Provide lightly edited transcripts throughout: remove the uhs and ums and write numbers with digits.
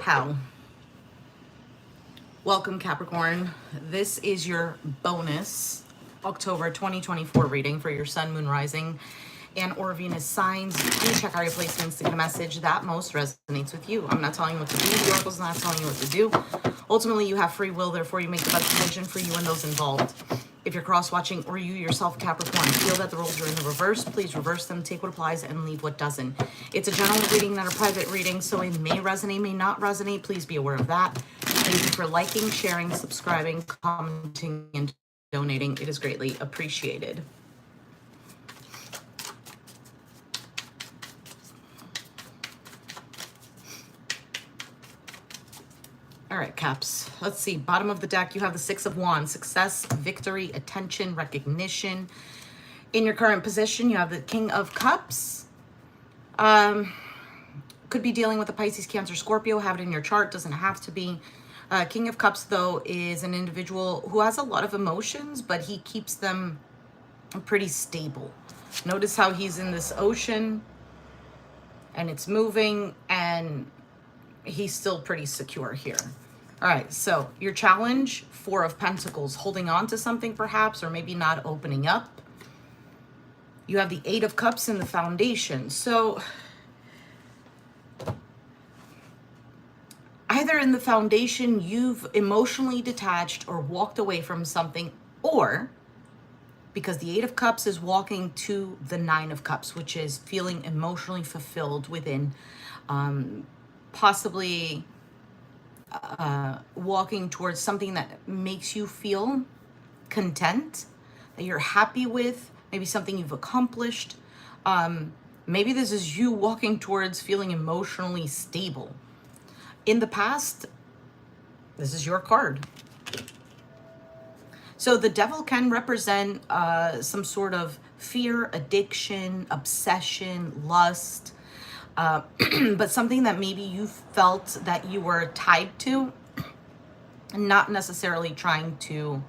hell. Welcome, Capricorn. This is your bonus October 2024 reading for your sun, moon, rising, and or Venus signs. Do check out your placements to get a message that most resonates with you. I'm not telling you what to do. The oracle's not telling you what to do. Ultimately, you have free will, therefore you make the best decision for you and those involved. If you're cross-watching or you yourself, Capricorn, feel that the roles are in the reverse, please reverse them, take what applies, and leave what doesn't. It's a general reading, not a private reading, so it may resonate, may not resonate. Please be aware of that. Thank you for liking, sharing, subscribing, commenting, and donating. It is greatly appreciated. All right, Caps. Let's see. Bottom of the deck, you have the Six of Wands. Success, victory, attention, recognition. In your current position, you have the King of Cups. Could be dealing with a Pisces, Cancer, Scorpio. Have it in your chart. Doesn't have to be. King of Cups, though, is an individual who has a lot of emotions, but he keeps them pretty stable. Notice how he's in this ocean, and it's moving, and he's still pretty secure here. All right, so your challenge, Four of Pentacles, holding on to something perhaps, or maybe not opening up. You have the Eight of Cups in the foundation. So either in the foundation, you've emotionally detached or walked away from something, or because the Eight of Cups is walking to the Nine of Cups, which is feeling emotionally fulfilled within, possibly walking towards something that makes you feel content, that you're happy with, maybe something you've accomplished. Maybe this is you walking towards feeling emotionally stable. In the past, this is your card. So the Devil can represent some sort of fear, addiction, obsession, lust, but something that maybe you felt that you were tied to, and not necessarily trying to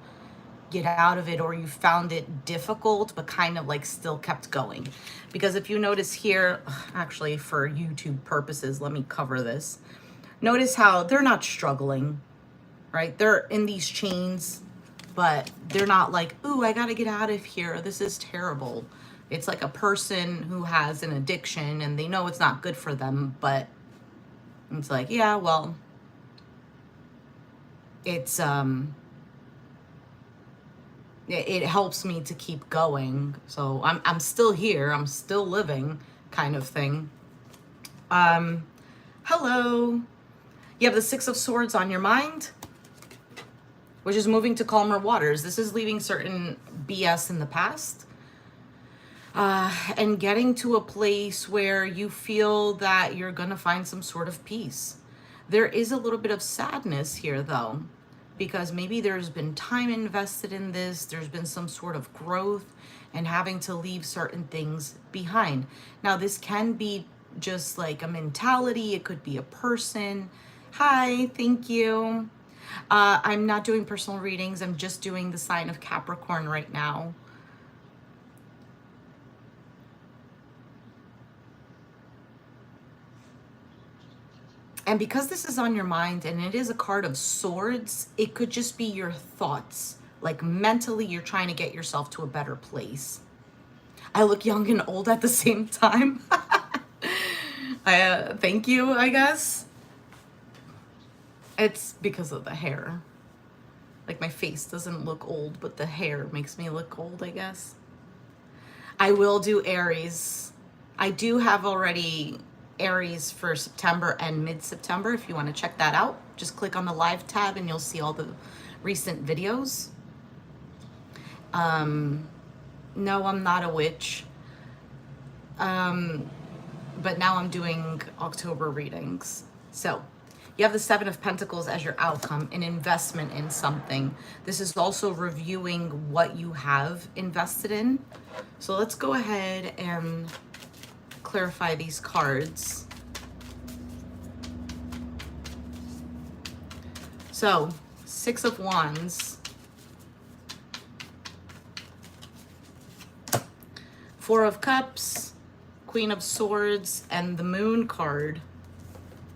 get out of it, or you found it difficult, but kind of like still kept going. Because if you notice here, actually for YouTube purposes, let me cover this. Notice how they're not struggling, right? They're in these chains, but they're not like, ooh, I gotta get out of here. This is terrible. It's like a person who has an addiction and they know it's not good for them, but it's like, yeah, well, it's, it helps me to keep going. So I'm still here. I'm still living, kind of thing. Hello. You have the Six of Swords on your mind, which is moving to calmer waters. This is leaving certain BS in the past. And getting to a place where you feel that you're going to find some sort of peace. There is a little bit of sadness here, though, because maybe there's been time invested in this. There's been some sort of growth and having to leave certain things behind. Now, this can be just like a mentality. It could be a person. Hi, thank you. I'm not doing personal readings. I'm just doing the sign of Capricorn right now. And because this is on your mind and it is a card of swords, it could just be your thoughts. Like mentally, you're trying to get yourself to a better place. I look young and old at the same time. Thank you, I guess. It's because of the hair. Like my face doesn't look old, but the hair makes me look old, I guess. I will do Aries. I do have already Aries for September and mid-September. If you want to check that out, just click on the live tab and you'll see all the recent videos. No, I'm not a witch. But now I'm doing October readings. So you have the Seven of Pentacles as your outcome, an investment in something. This is also reviewing what you have invested in. So let's go ahead and clarify these cards. So, Six of Wands, Four of Cups, Queen of Swords, and the Moon card.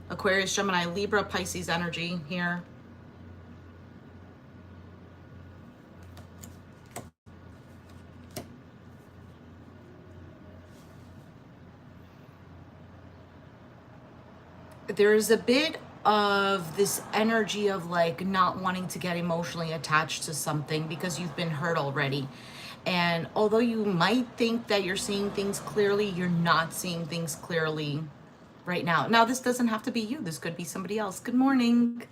A Aquarius, Gemini, Libra, Pisces energy here. There's a bit of this energy of like not wanting to get emotionally attached to something because you've been hurt already. And although you might think that you're seeing things clearly, you're not seeing things clearly right now. Now, this doesn't have to be you. This could be somebody else. Good morning.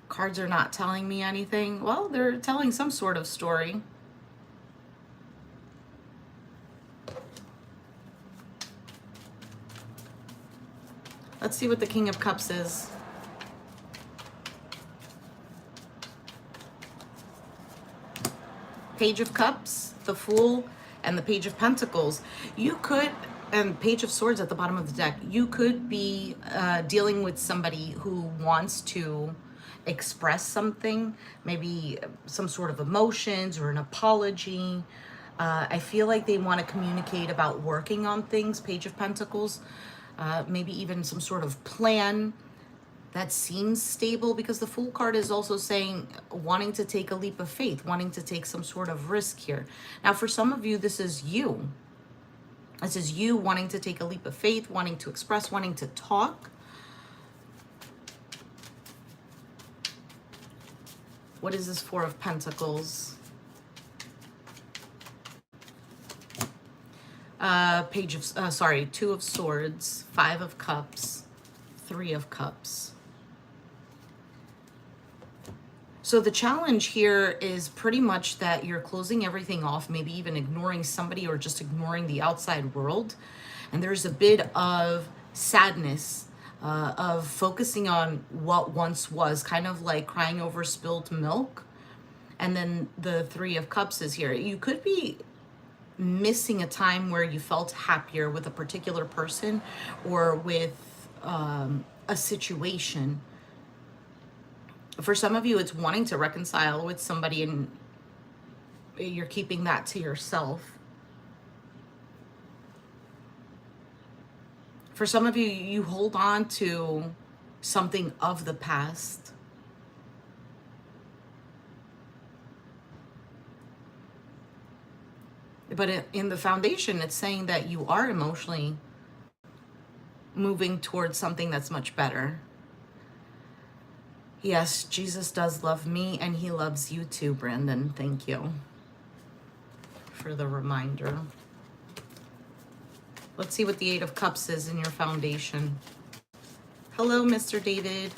Cards are not telling me anything. Well, they're telling some sort of story. Let's see what the King of Cups is. Page of Cups, the Fool, and the Page of Pentacles. You could, and Page of Swords at the bottom of the deck, you could be dealing with somebody who wants to express something, maybe some sort of emotions or an apology. I feel like they want to communicate about working on things, Page of Pentacles. Maybe even some sort of plan that seems stable, because the Fool card is also saying wanting to take a leap of faith, wanting to take some sort of risk here. Now, for some of you, this is you. This is you wanting to take a leap of faith, wanting to express, wanting to talk. What is this Four of Pentacles? Two of Swords, Five of Cups, Three of Cups. So the challenge here is pretty much that you're closing everything off, maybe even ignoring somebody or just ignoring the outside world. And there's a bit of sadness, of focusing on what once was, kind of like crying over spilled milk. And then the Three of Cups is here. You could be missing a time where you felt happier with a particular person or with a situation. For some of you, it's wanting to reconcile with somebody and you're keeping that to yourself. For some of you, you hold on to something of the past. But in the foundation, it's saying that you are emotionally moving towards something that's much better. Yes, Jesus does love me, and he loves you too, Brandon. Thank you for the reminder. Let's see what the Eight of Cups is in your foundation. Hello, Mr. David.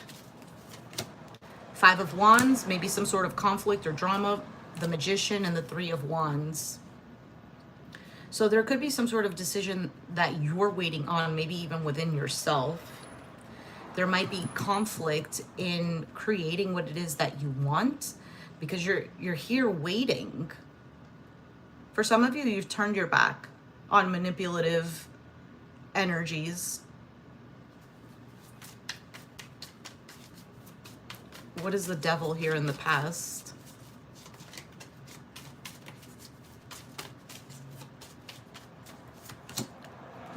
Five of Wands, maybe some sort of conflict or drama. The Magician and the Three of Wands. So there could be some sort of decision that you're waiting on, maybe even within yourself. There might be conflict in creating what it is that you want, because you're here waiting. For some of you, you've turned your back on manipulative energies. What is the Devil here in the past?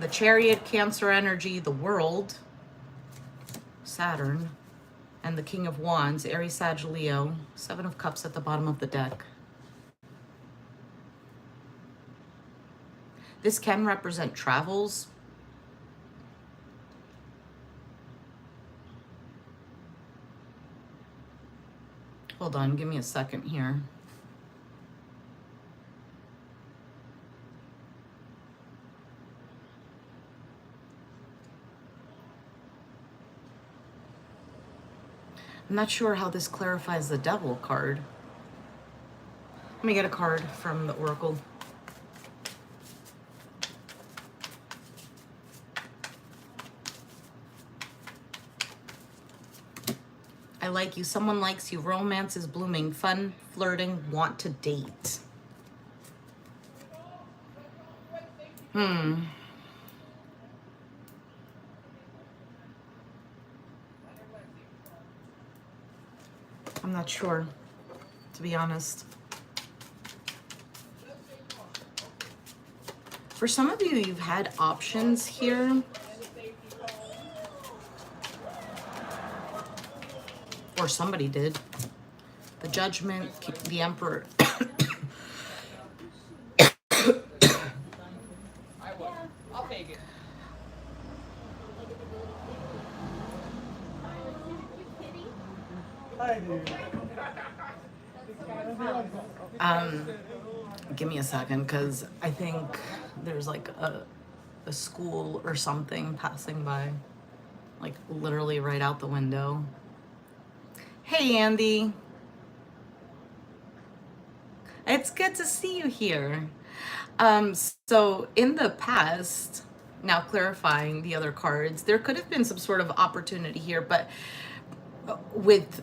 The Chariot, Cancer energy, the World, Saturn, and the King of Wands, Aries, Sag, Leo, Seven of Cups at the bottom of the deck. This can represent travels. Hold on, give me a second here. I'm not sure how this clarifies the Devil card. Let me get a card from the Oracle. I like you. Someone likes you. Romance is blooming. Fun, flirting, want to date. I'm not sure, to be honest. For some of you, you've had options here Or somebody did. The Judgment, the Emperor. I'll take it. Give me a second, because I think there's like a school or something passing by, like literally right out the window. Hey, Andy. It's good to see you here. So in the past, now clarifying the other cards, there could have been some sort of opportunity here, but with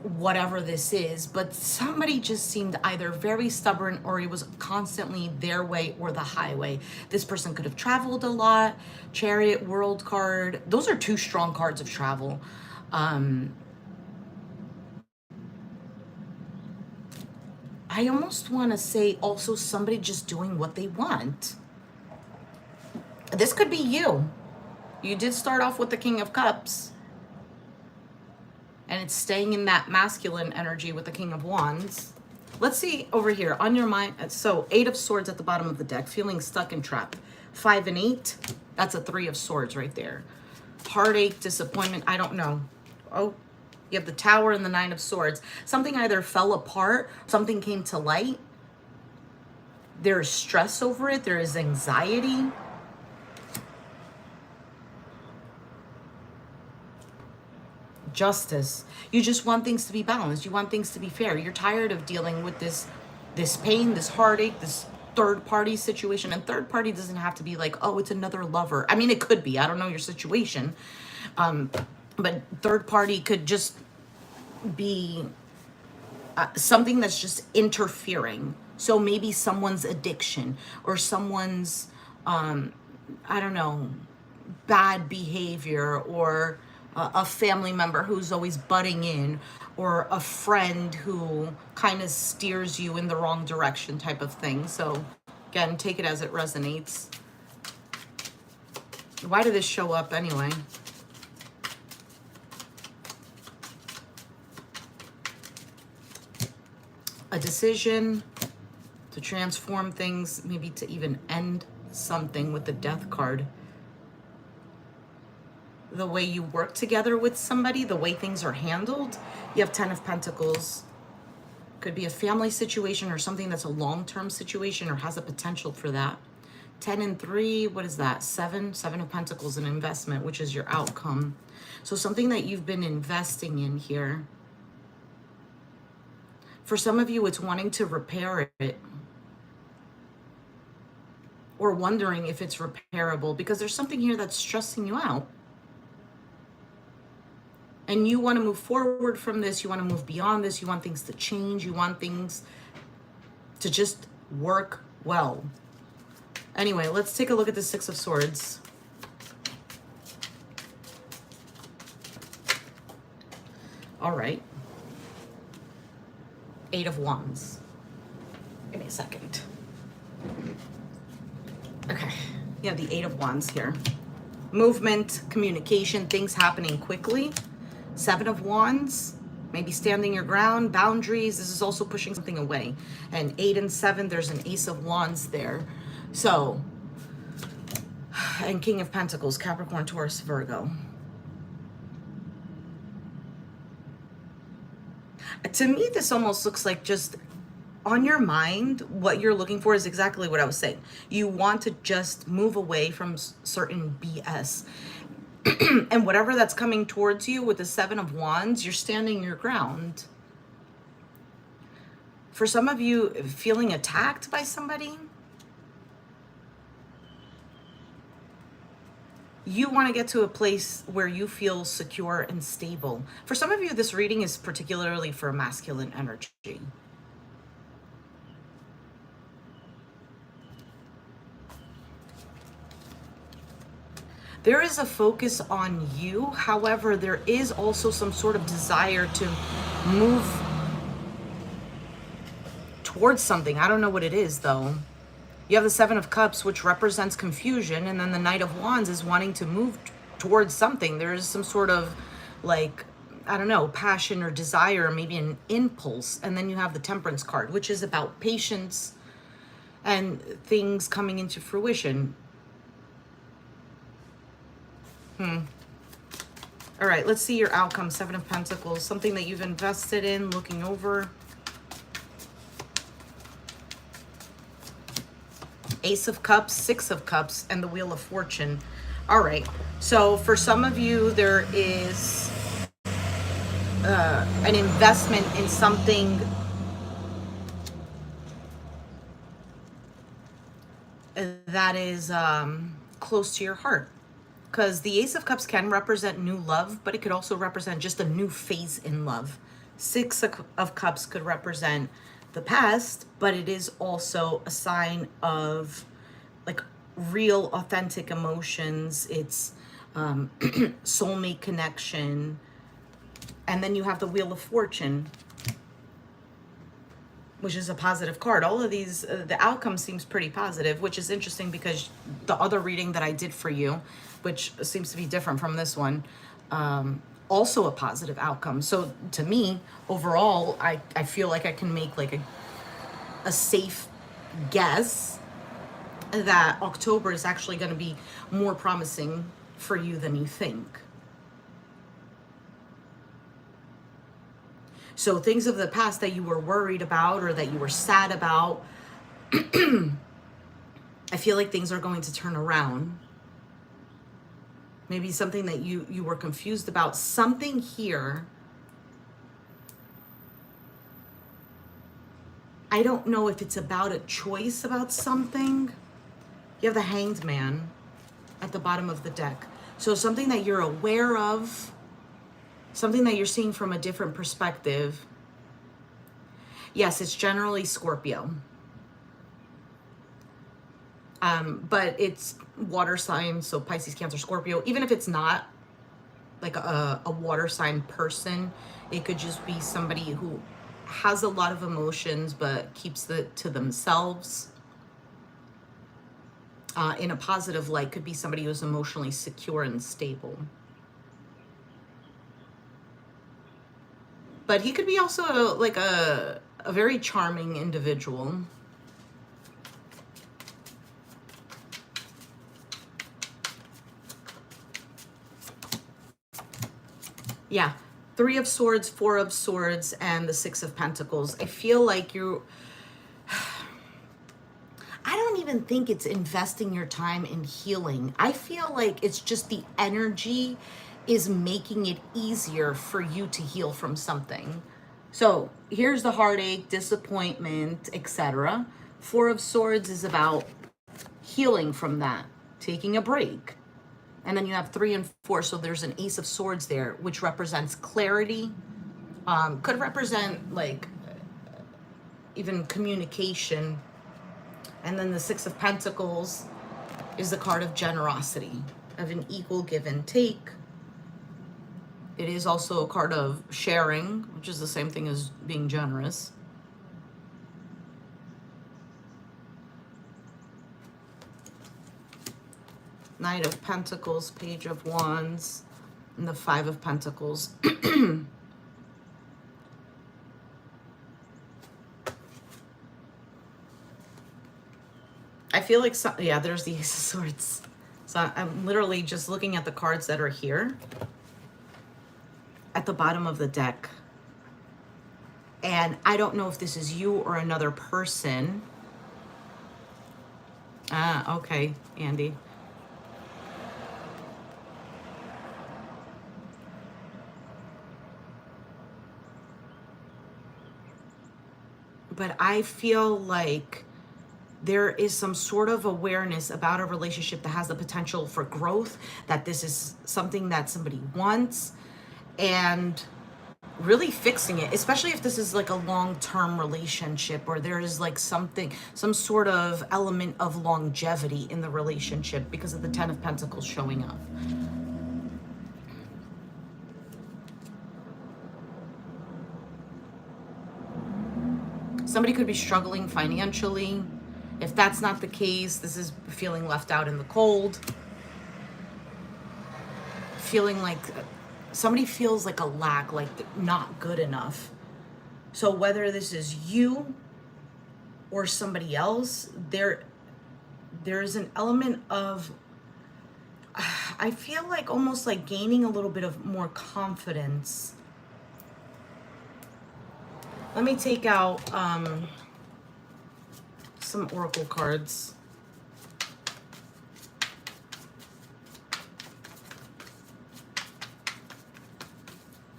whatever this is, but somebody just seemed either very stubborn or it was constantly their way or the highway. This person could have traveled a lot. Chariot, World card. Those are two strong cards of travel. I almost want to say also somebody just doing what they want. This could be you. You did start off with the King of Cups. And it's staying in that masculine energy with the King of Wands. Let's see over here on your mind. So 8 of Swords at the bottom of the deck, feeling stuck and trapped. 5 and 8, that's a 3 of Swords right there. Heartache, disappointment, I don't know. Oh, you have the Tower and the 9 of Swords. Something either fell apart, something came to light. There's stress over it, there is anxiety. Justice. You just want things to be balanced. You want things to be fair. You're tired of dealing with this pain, this heartache, this third party situation. And third party doesn't have to be like, oh, it's another lover. I mean, it could be. I don't know your situation. But third party could just be something that's just interfering. So maybe someone's addiction or someone's, I don't know, bad behavior, or a family member who's always butting in, or a friend who kind of steers you in the wrong direction type of thing. So again, take it as it resonates. Why did this show up anyway? A decision to transform things, maybe to even end something with the Death card. The way you work together with somebody, the way things are handled. You have 10 of Pentacles. Could be a family situation or something that's a long-term situation or has a potential for that. 10 and 3, what is that? 7 of Pentacles, an investment, which is your outcome. So something that you've been investing in here. For some of you, it's wanting to repair it. Or wondering if it's repairable, because there's something here that's stressing you out. And you want to move forward from this. You want to move beyond this. You want things to change. You want things to just work well. Anyway, let's take a look at the 6 of Swords. All right. 8 of Wands. Give me a second. Okay. You have the 8 of Wands here. Movement, communication, things happening quickly. 7 of Wands, maybe standing your ground, boundaries. This is also pushing something away. And 8 and 7, there's an Ace of Wands there. So, and King of Pentacles, Capricorn, Taurus, Virgo. To me, this almost looks like just on your mind, what you're looking for is exactly what I was saying. You want to just move away from certain BS. And whatever that's coming towards you with the 7 of Wands, you're standing your ground. For some of you, feeling attacked by somebody, you want to get to a place where you feel secure and stable. For some of you, this reading is particularly for masculine energy. There is a focus on you. However, there is also some sort of desire to move towards something. I don't know what it is, though. You have the 7 of Cups, which represents confusion, and then the Knight of Wands is wanting to move towards something. There is some sort of, like, I don't know, passion or desire, maybe an impulse. And then you have the Temperance card, which is about patience and things coming into fruition. All right, let's see your outcome. Seven of Pentacles, something that you've invested in, looking over. Ace of Cups, Six of Cups, and the Wheel of Fortune. All right, so for some of you, there is an investment in something that is close to your heart. Because the Ace of Cups can represent new love, but it could also represent just a new phase in love. Six of Cups could represent the past, but it is also a sign of like real, authentic emotions. It's soulmate connection. And then you have the Wheel of Fortune, which is a positive card. All of these, the outcome seems pretty positive, which is interesting because the other reading that I did for you, which seems to be different from this one, also a positive outcome. So to me, overall, I feel like I can make like a safe guess that October is actually going to be more promising for you than you think. So things of the past that you were worried about or that you were sad about, I feel like things are going to turn around. Maybe something that you were confused about. Something here. I don't know if it's about a choice about something. You have the Hanged Man at the bottom of the deck. So something that you're aware of, something that you're seeing from a different perspective. Yes, it's generally Scorpio. But it's water signs, so Pisces, Cancer, Scorpio. Even if it's not like a water sign person, it could just be somebody who has a lot of emotions but keeps it to themselves. In a positive light, could be somebody who's emotionally secure and stable. But he could be also like a very charming individual. Yeah, Three of Swords, Four of Swords, and the Six of Pentacles. I feel like I don't even think it's investing your time in healing. I feel like it's just the energy is making it easier for you to heal from something. So here's the heartache, disappointment, etc. Four of Swords is about healing from that, taking a break. And then you have 3 and 4, so there's an Ace of Swords there, which represents clarity. Could represent like even communication. And then the 6 of Pentacles is the card of generosity, of an equal give and take. It is also a card of sharing, which is the same thing as being generous. Knight of Pentacles, Page of Wands, and the 5 of Pentacles. I feel like, yeah, there's the Ace of Swords. So I'm literally just looking at the cards that are here at the bottom of the deck. And I don't know if this is you or another person. Ah, okay, Andy. But I feel like there is some sort of awareness about a relationship that has the potential for growth, that this is something that somebody wants, and really fixing it, especially if this is like a long-term relationship or there is like some sort of element of longevity in the relationship because of the 10 of Pentacles showing up. Somebody could be struggling financially. If that's not the case, this is feeling left out in the cold. Feeling like somebody feels like a lack, like not good enough. So whether this is you or somebody else, there's an element of, I feel like almost like gaining a little bit of more confidence. Let me take out some oracle cards.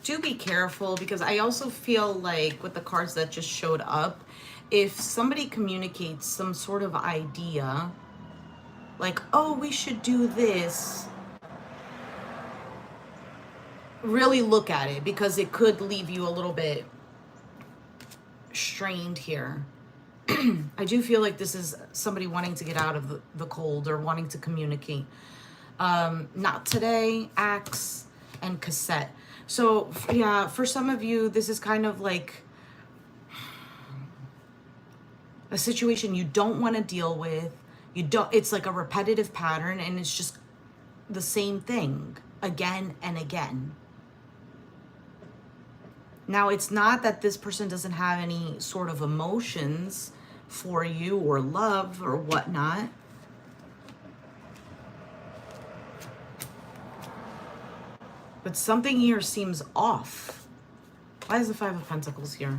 Do be careful, because I also feel like with the cards that just showed up, if somebody communicates some sort of idea, like, oh, we should do this, really look at it, because it could leave you a little bit strained here. I do feel like this is somebody wanting to get out of the cold or wanting to communicate. Not today, axe and cassette. So yeah, for some of you, this is kind of like a situation you don't want to deal with. It's like a repetitive pattern, and it's just the same thing again and again. Now, it's not that this person doesn't have any sort of emotions for you or love or whatnot. But something here seems off. Why is the Five of Pentacles here?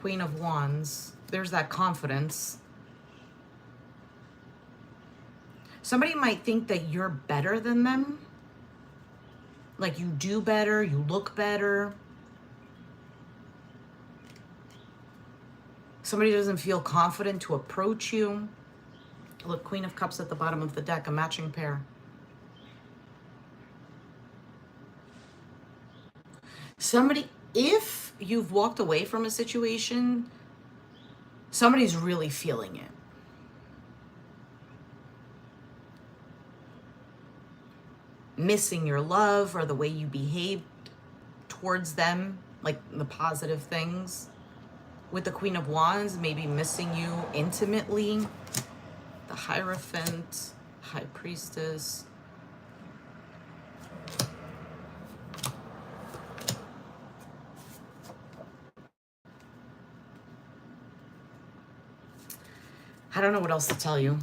Queen of Wands. There's that confidence. Somebody might think that you're better than them. Like you do better, you look better. Somebody doesn't feel confident to approach you. Look, Queen of Cups at the bottom of the deck, a matching pair. Somebody, if you've walked away from a situation, somebody's really feeling it. Missing your love or the way you behaved towards them, like the positive things. With the Queen of Wands, maybe missing you intimately. The Hierophant, High Priestess. I don't know what else to tell you.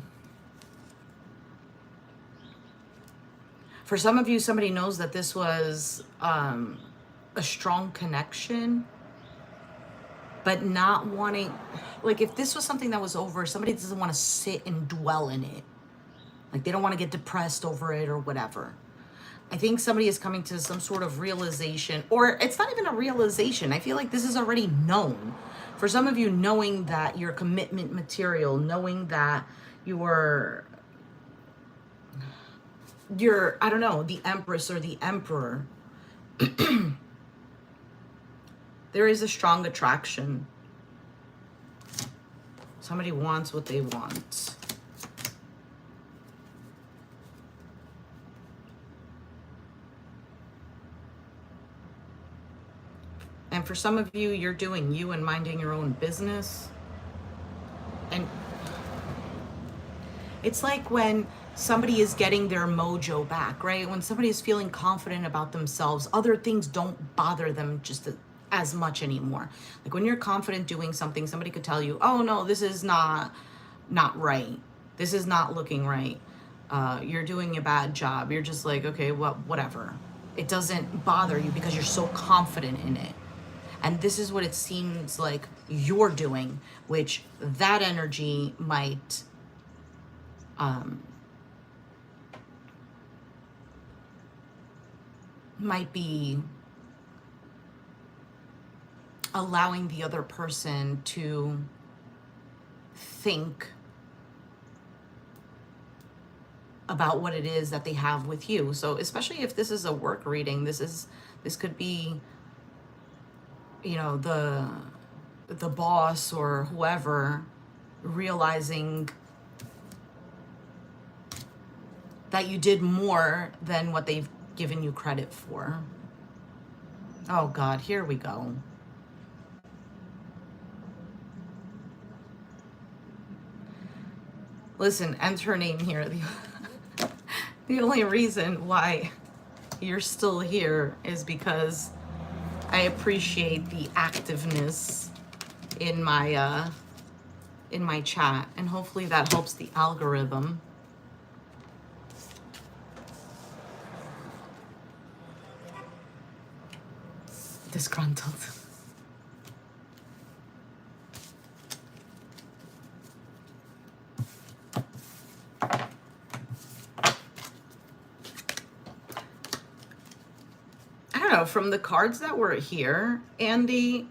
For some of you, somebody knows that this was a strong connection, but not wanting, like if this was something that was over, somebody doesn't want to sit and dwell in it. Like they don't want to get depressed over it or whatever. I think somebody is coming to some sort of realization, or it's not even a realization. I feel like this is already known. For some of you, knowing that you're commitment material, knowing that you're, I don't know, the Empress or the Emperor. There is a strong attraction. Somebody wants what they want. And for some of you, you're doing you and minding your own business. And it's like when somebody is getting their mojo back, right? When somebody is feeling confident about themselves, other things don't bother them just as much anymore. Like when you're confident doing something, somebody could tell you, oh no, this is not right. This is not looking right. You're doing a bad job. You're just like, okay, well, whatever. It doesn't bother you because you're so confident in it. And this is what it seems like you're doing, which that energy might be allowing the other person to think about what it is that they have with you. So especially if this is a work reading, this could be, you know, the boss or whoever realizing that you did more than what they've given you credit for. Oh God, here we go. Listen, enter name here. The only reason why you're still here is because I appreciate the activeness in my chat, and hopefully that helps the algorithm. Disgruntled. I don't know, from the cards that were here, Andy,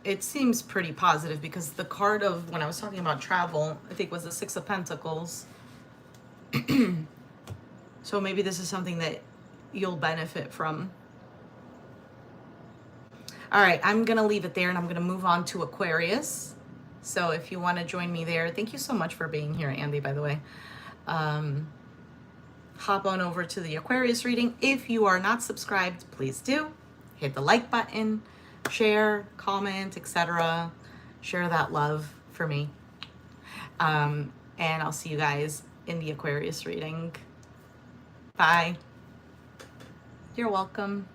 it seems pretty positive, because the card of when I was talking about travel, I think was the Six of Pentacles. So maybe this is something that you'll benefit from. All right, I'm going to leave it there, and I'm going to move on to Aquarius. So if you want to join me there, thank you so much for being here, Andy, by the way. Hop on over to the Aquarius reading. If you are not subscribed, please do. Hit the like button, share, comment, etc. Share that love for me. And I'll see you guys in the Aquarius reading. Bye. You're welcome.